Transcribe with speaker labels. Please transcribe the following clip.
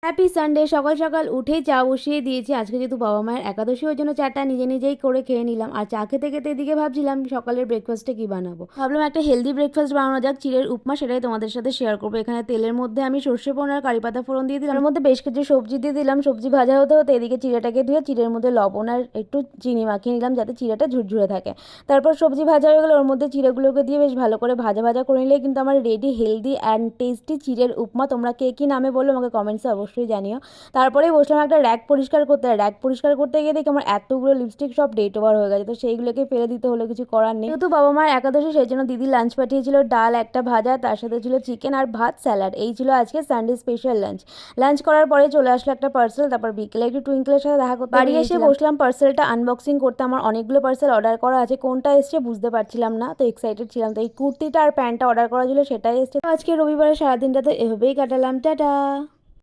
Speaker 1: Happy Sunday. সকাল সকাল উঠেই চা বসিয়ে দিয়েছি। আজকে যেহেতু বাবা মায়ের একাদশী, ওই জন্য চাটা নিজে নিজেই করে খেয়ে নিলাম। আর চা খেতে খেতে এদিকে ভাবছিলাম সকালের ব্রেকফাস্টে কি বানাবো। ভাবলাম একটা হেলদি ব্রেকফাস্ট বানানো যাক, চিড়ের উপমা, সেটাই তোমাদের সাথে শেয়ার করবো। এখানে তেলের মধ্যে আমি সর্ষে ফোড়ন আর কারি পাতা ফোড়ন দিয়ে দিলাম, এর মধ্যে বেশ কিছু সবজি দিয়ে দিলাম। সবজি ভাজা হতে হতে এদিকে চিড়েটাকে ধুয়ে চিড়ের মধ্যে লবণ আর একটু চিনি মাখিয়ে নিলাম, যাতে চিড়েটা ঝুরঝুরে থাকে। তারপর সবজি ভাজা হয়ে গেলে ওর মধ্যে চিড়েগুলোকে দিয়ে বেশ ভালো করে ভাজা ভাজা করে নিলে কিন্তু আমার রেডি হেলদি অ্যান্ড টেস্টি চিড়ের উপমা। তোমরা কে কী নামে বললো আমাকে কমেন্টসে অবশ্যই জানিও। তারপরেই বসলাম একটা র্যাক পরিষ্কার করতে। র্যাক পরিষ্কার করতে গিয়ে দেখি আমার এতগুলো লিপস্টিক সব ডেট ওভার হয়ে গেছে, তো সেইগুলোকে ফেলে দিতে হলো, কিছু করার নেই। যেহেতু বাবা মায়ের একাদশী, সেই জন্য দিদি লাঞ্চ পাঠিয়েছিল, ডাল একটা ভাজা, তার সাথে ছিল চিকেন আর ভাত, স্যালাড। এই ছিল আজকে সানডে স্পেশাল লাঞ্চ। লাঞ্চ করার পরে চলে আসলো একটা পার্সেল। তারপর বিকেলে একটু টুইঙ্কেলের সাথে দেখা করতে বাড়ি এসে বসলাম পার্সেলটা আনবক্সিং করতে। আমার অনেকগুলো পার্সেল অর্ডার করা আছে, কোনটা এসছে বুঝতে পারছিলাম না, তো এক্সাইটেড ছিলাম। তো এই কুর্তিটা আর প্যান্টটা অর্ডার করা ছিল, সেটাই এসছে। আজকে রবিবারে সারাদিনটা তো এভাবেই কাটালাম। টাটা।